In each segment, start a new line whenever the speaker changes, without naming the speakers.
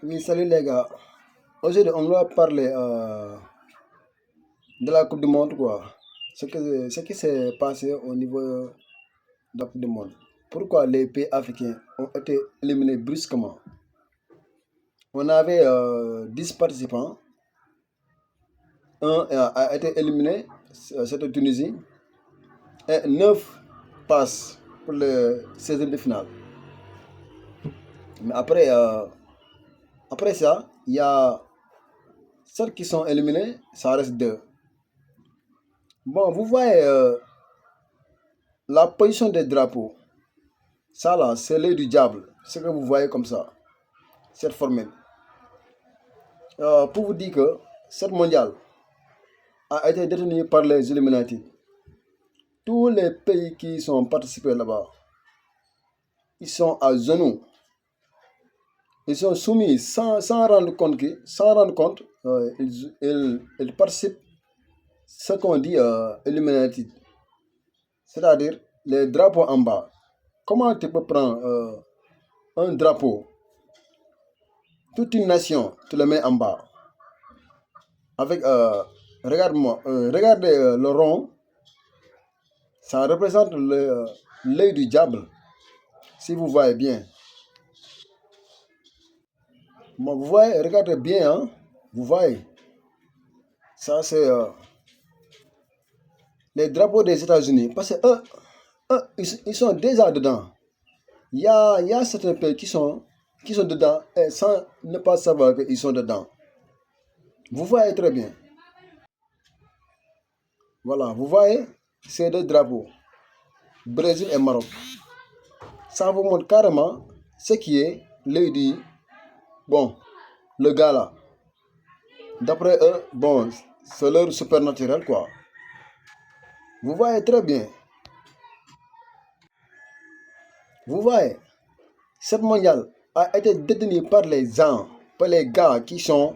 Oui, salut les gars. Aujourd'hui, on va parler de la Coupe du Monde, quoi. Ce qui s'est passé au niveau de la Coupe du Monde. Pourquoi les pays africains ont été éliminés brusquement? On avait 10 participants. Un a été éliminé, c'était Tunisie, et 9 passent pour le 16e de finale. Mais après ça, il y a celles qui sont éliminées, ça reste 2. Bon, vous voyez la position des drapeaux. Ça là, c'est l'œil du diable. Ce que vous voyez comme ça, cette formule. Pour vous dire que cette mondiale a été détenue par les Illuminati. Tous les pays qui sont participés là-bas, ils sont à genoux. Ils sont soumis sans rendre compte, ils participent ce qu'on dit Illuminati. C'est-à-dire les drapeaux en bas. Comment tu peux prendre un drapeau, toute une nation, tu le mets en bas avec, regardez le rond, ça représente l'œil du diable, si vous voyez bien. Bon, vous voyez, regardez bien, hein, vous voyez, ça c'est les drapeaux des États-Unis, parce que ils sont déjà dedans. Il y a certains pays qui sont dedans et sans ne pas savoir qu'ils sont dedans. Vous voyez très bien. Voilà, vous voyez ces deux drapeaux, Brésil et Maroc. Ça vous montre carrément ce qui est l'œil du, bon, le gars là. D'après eux, bon, c'est leur supernaturel quoi. Vous voyez très bien. Vous voyez, cette mondiale a été détenue par les gens, par les gars qui sont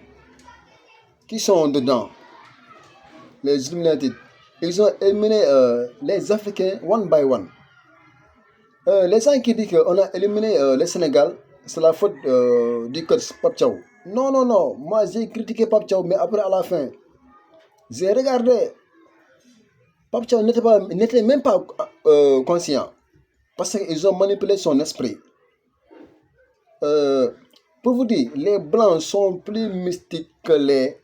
dedans, les Illuminati. Ils ont éliminé les Africains one by one. Les gens qui disent qu'on a éliminé le Sénégal, c'est la faute du coach Pape Thiaw. Non, non, non. Moi, j'ai critiqué Pape Thiaw, mais après, à la fin, j'ai regardé. Pape Thiaw n'était même pas conscient. Parce qu'ils ont manipulé son esprit. Euh, pour vous dire, les Blancs sont plus mystiques que les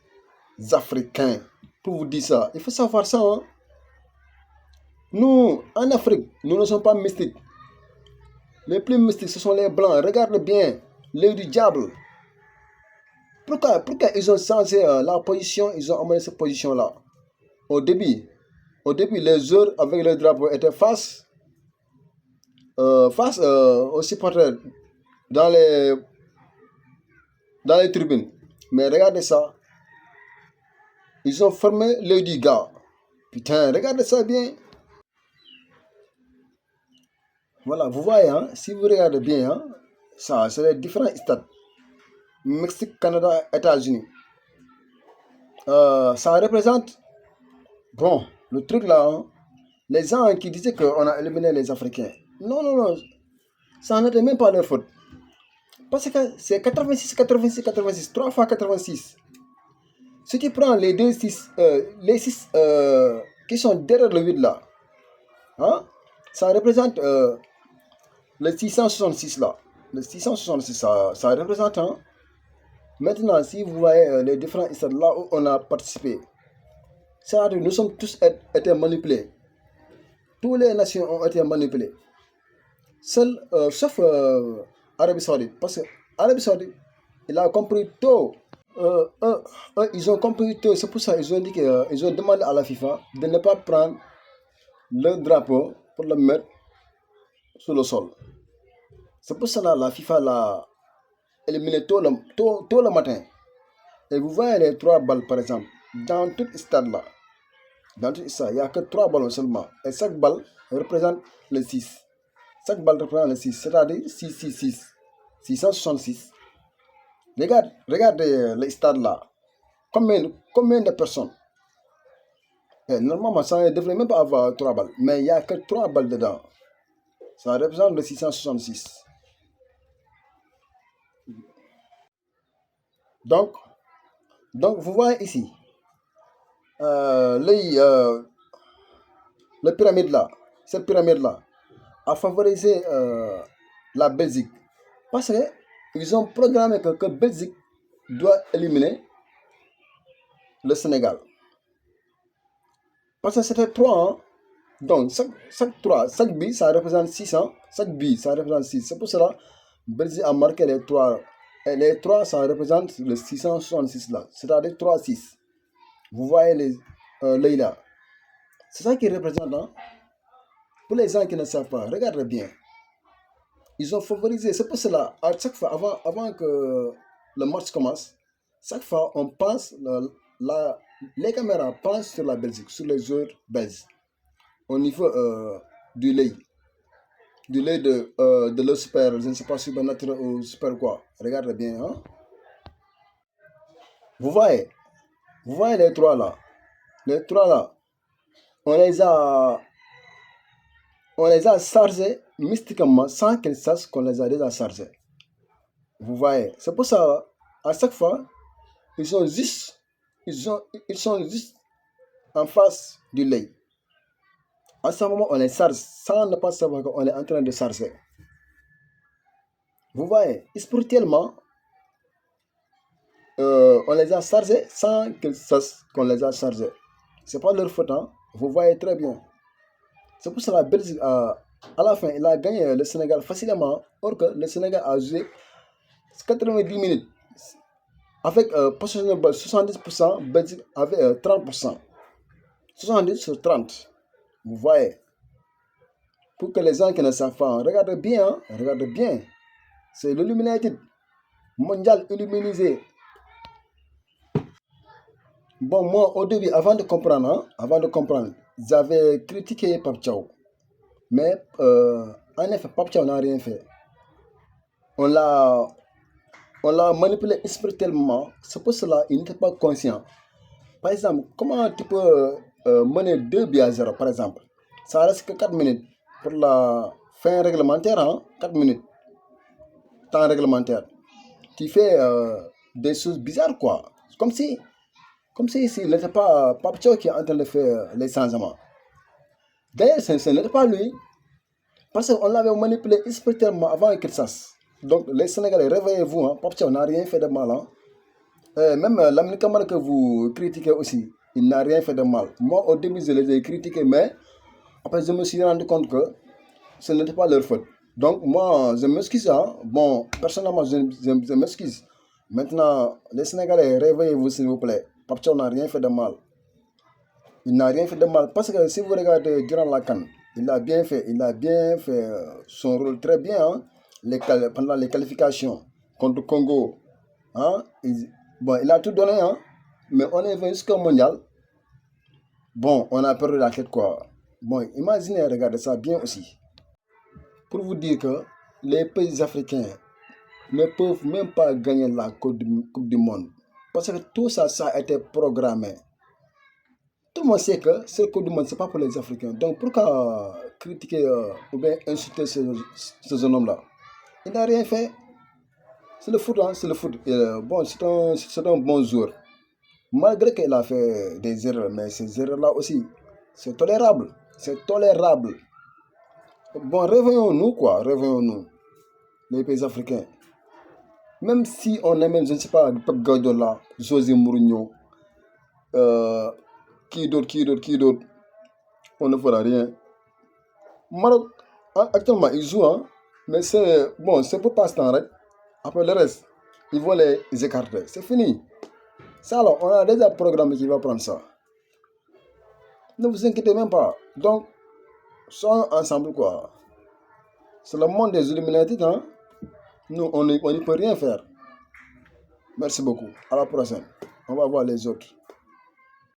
Africains. Pour vous dire ça, il faut savoir ça. Hein. Nous, en Afrique, nous ne sommes pas mystiques. Les plus mystiques, ce sont les Blancs. Regardez bien, l'œil du diable. Pourquoi ils ont changé la position, ils ont amené cette position-là? Au début, les joueurs avec le drapeau étaient face aux supporters dans les, dans les tribunes. Mais regardez ça, ils ont fermé l'œil du gars. Putain, regardez ça bien. Voilà, vous voyez, hein, si vous regardez bien, hein, ça, c'est les différents stades. Mexique, Canada, États-Unis. Ça représente, bon, le truc là, hein, les gens qui disaient qu'on a éliminé les Africains. Non, non, non, ça n'était même pas leur faute. Parce que c'est 86, 86, 86, 3 fois 86. Si tu prends les 6 qui sont derrière le vide là, hein, ça représente le 666 là. Le 666, ça représente, hein. Maintenant, si vous voyez les différents stades là où on a participé, c'est-à-dire nous sommes tous été manipulés. Toutes les nations ont été manipulées. Sauf Arabie Saoudite. Parce que Arabie Saoudite, il a compris tôt. Ils ont compris tôt. C'est pour ça qu'ils ont dit qu'ils ont demandé à la FIFA de ne pas prendre le drapeau pour le mettre sur le sol. C'est pour cela que la FIFA l'a éliminé tôt le matin. Et vous voyez les 3 balles par exemple. Dans tout stade là, il n'y a que 3 ballons seulement. Et chaque balle représente le 6. Chaque balle représente le 6, c'est-à-dire 666. 666. Regardez le stade là. Combien de personnes? Et normalement, ça ne devrait même pas avoir 3 balles. Mais il n'y a que 3 balles dedans. Ça représente le 666. Donc, vous voyez ici, les, la pyramide là, cette pyramide-là, a favorisé la Belgique. Parce qu'ils ont programmé que Belgique doit éliminer le Sénégal. Parce que c'était 3 ans. Donc, chaque but, ça représente 600. Chaque but, ça représente 6. C'est pour cela que Belgique a marqué les 3. Et les 3, ça représente le 666 là. C'est-à-dire 3-6. Vous voyez les là. C'est ça qui représente. Hein? Pour les gens qui ne savent pas, regardez bien. Ils ont favorisé. C'est pour cela, à chaque fois, avant que le match commence, chaque fois, on pense, les caméras pensent sur la Belgique, sur les joueurs belges, au niveau du lait de leur super, je ne sais pas, supernaturel ou super quoi. Regardez bien. Hein? Vous voyez les 3 là. Les 3 là, on les a chargés mystiquement sans qu'ils sachent qu'on les a déjà chargés. Vous voyez, c'est pour ça, à chaque fois, ils sont juste en face du lait. À ce moment, on les charge sans ne pas savoir qu'on est en train de charger. Vous voyez, spirituellement, on les a chargés sans qu'ils sachent qu'on les a chargés. C'est pas leur faute, hein? Vous voyez très bien. C'est pour ça que la Belgique, à la fin, il a gagné le Sénégal facilement, or que le Sénégal a joué 90 minutes. Avec possession de balle 70%, Belgique avait 30%. 70 sur 30. Vous voyez. Pour que les gens qui ne savent pas, regardez bien, hein, regardez bien. C'est l'Illuminated mondial illuminisé. Bon, moi, au début, avant de comprendre, j'avais critiqué Pape Thiaw. Mais, en effet, Pape Thiaw n'a rien fait. On l'a manipulé spirituellement. C'est pour cela qu'il n'était pas conscient. Par exemple, comment tu peux mener 2-0, par exemple? Ça reste que 4 minutes pour la fin réglementaire, hein? 4 minutes. Temps réglementaire. Tu fais des choses bizarres, quoi. Comme si il n'était pas Pape Thiaw qui est en train de faire les changements. D'ailleurs, ce n'était pas lui. Parce qu'on l'avait manipulé spirituellement avant qu'il sache. Donc, les Sénégalais, réveillez-vous. Hein. Pape Thiaw n'a rien fait de mal. Hein. Même Lamine Camara que vous critiquez aussi, il n'a rien fait de mal. Moi, au début, je les ai critiqués, mais après, je me suis rendu compte que ce n'était pas leur faute. Donc, moi, je m'excuse. Hein. Bon, personnellement, je m'excuse. Maintenant, les Sénégalais, réveillez-vous, s'il vous plaît. Pape Thiaw n'a rien fait de mal. Il n'a rien fait de mal. Parce que si vous regardez durant la CAN, il a bien fait son rôle très bien. Hein. Pendant les qualifications contre Congo. Hein. Il a tout donné. Hein. Mais on est venu jusqu'au mondial. Bon, on a perdu la tête, quoi. Bon, imaginez, regardez ça bien aussi. Pour vous dire que les pays africains ne peuvent même pas gagner la Coupe du Monde. Parce que tout ça, ça a été programmé. Tout le monde sait que ce Coupe du Monde, ce n'est pas pour les Africains. Donc pourquoi critiquer ou bien insulter ce jeune homme-là? Il n'a rien fait. C'est le foot, hein, c'est le foot. Bon, c'est un bon joueur. Malgré qu'il a fait des erreurs, mais ces erreurs-là aussi, c'est tolérable. C'est tolérable. Bon, réveillons-nous, quoi. Réveillons-nous, les pays africains. Même si on aime, je ne sais pas, Pep Guardiola, José Mourinho, qui d'autre, on ne fera rien. Maroc, actuellement, ils jouent, hein, mais c'est pour passe-temps, right? Après le reste, ils vont les écarter. C'est fini. Ça, alors, on a déjà programmé qui va prendre ça. Ne vous inquiétez même pas. Donc, soyons ensemble, quoi. C'est le monde des Illuminati, hein. Nous, on n'y peut rien faire. Merci beaucoup. À la prochaine. On va voir les autres.